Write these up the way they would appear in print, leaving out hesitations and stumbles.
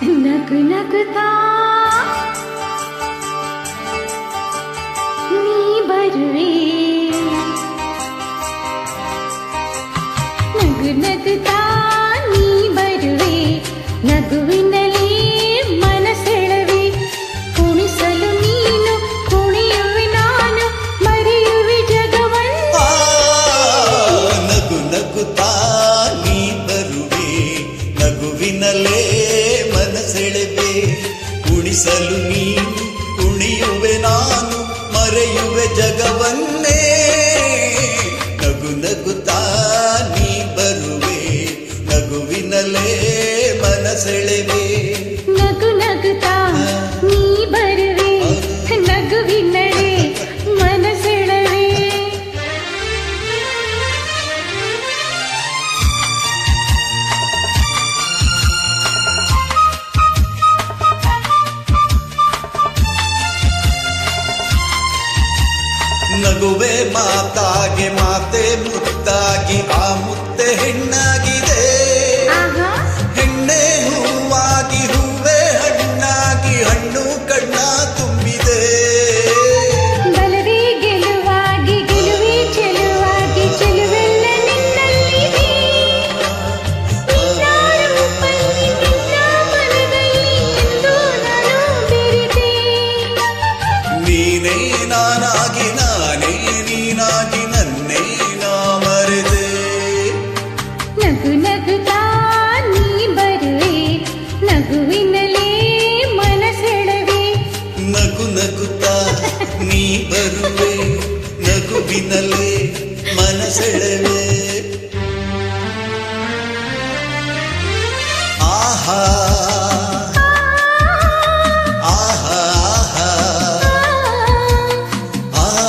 ನಗು ನಗುತ್ತಾ ನೀ ಬರುವೆ, ನಗು ನಗುತ್ತಾ ನೀ ಬರುವೆ, ನಗುವಿನಲ್ಲೇ ಮನಸೆಳವೆ, ಕುಣಿಸಲು ನೀನು ಕುಣಿಯುವೆ ನಾನು, ಮರೆಯುವೆ ಜಗವನ್ನು. ನಗು ನಗುತ್ತಾ ನೀ ಬರುವೆ, ನಗುವಿನಲ್ಲೇ ಮನಸೆಳೆವೆ, ಕುಣಿಸಲು ನೀನು ಕುಣಿಯುವೆ ನಾನು, ಮರೆಯುವೆ ಜಗವನ್ನೇ. ನಗು ನಗುತ್ತಾ ನೀ ಬರುವೆ, ನಗುವಿನಲ್ಲೇ ಮನಸೆಳೆವೆ. ನಗು ನಗುತ್ತಾ ನೀ ಬರುವೆ, ನಗುವಿನಲ್ಲೇ ಮನಸೆಳೆವೆ. ನಗುವೆ ಮಾತಾಗೆ, ಮಾತೆ ಮುತ್ತಾಗಿ, ಆ ಮುತ್ತೆ ಹೆಣ್ಣಾಗಿದೆ. ಹೆಣ್ಣೆ ಹೂವಾಗಿ, ಹೂವೇ ಹಣ್ಣಾಗಿ, ಹಣ್ಣು ಕಣ್ಣ ತುಂಬಿದೆ. ಬಲವೇ ಗೆಲುವಾಗಿ, ಗೆಲುವೇ ಚೆಲುವಾಗಿ, ಚೆಲುವೆಲ್ಲ ನಿನ್ನಲ್ಲಿದೆ. ನಿನ್ನ ರೂಪಲ್ಲಿ, ನಿನ್ನ ಮನದಲ್ಲಿ ಎಂದು ನಾನು ಬೆರೆತೆ. ನೀನೇ ನಾನಾಗಿ, ನಾನೇ ನೀನಾಗಿ, ನನ್ನೇ ನಾ ಮರೆತೆ. ನಗು ನಗುತ್ತಾ ನೀ ಬರುವೆ, ನಗುವಿನಲ್ಲೇ ಮನಸೆಳೆವೆ. ನಗು ನಗುತ್ತಾ ನೀ ಬರುವೆ, ನಗುವಿನಲ್ಲೇ ಮನಸೆಳೆವೆ. ಆಹಾ ಆಹಾ ಆಹಾ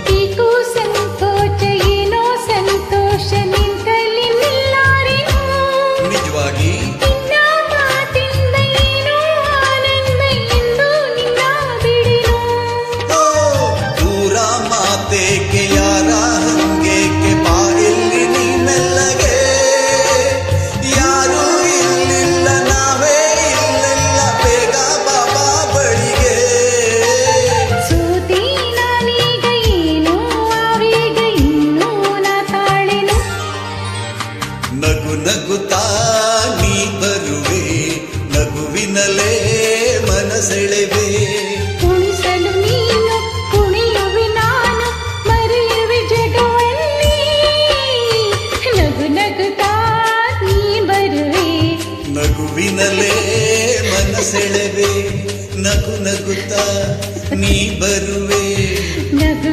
ಬೇಕು ಸಂಕೋಚ, ಏನೋ ಸಂತೋಷ ನಿಂತಲ್ಲಿ ನಿಲ್ಲಾರೆನು. ನಿಜವಾಗಿ ನಿನ್ನ ಮಾತಿಂದ ಏನೋ ಆನಂದ ಎಂದು ನಿನ್ನ ಬಿಡೆನು. ದೂರ ಮಾತೇಕೆ, ಯಾರ ಹಂಗೇಕೆ, ಬಾಯಲ್ಲಿ ನೀನೆಲ್ಲಗೆ. ಯಾರೂ ಇಲ್ಲಿಲ್ಲ, ನಾವೇ ಇಲ್ಲೆಲ್ಲ, ಬೇಗ ಬಾಬಾ ಬಳಿಗೆ. ಸೋತೆ ನಾನೀಗ ಏನೋ ಆವೇಗ, ಇನ್ನೂ ನಾ ತಾಳೆನು. ನಗು ನಗುತ್ತಾ ನೀ ಬರುವೆ, ನಗುವಿನಲ್ಲೇ ಮನಸೆಳೆವೆ. ಕುಣಿಸಲು ನೀನು ಕುಣಿಯುವೆ ನಾನು, ಮರೆಯುವೆ ಜಗವನ್ನೇ. ನಗು ನಗುತ್ತಾ ನೀ ಬರುವೆ, ನಗುವಿನಲ್ಲೇ ಮನಸೆಳೆವೆ. ನಗು ನಗುತ್ತಾ ನೀ ಬರುವೆ. ನಗು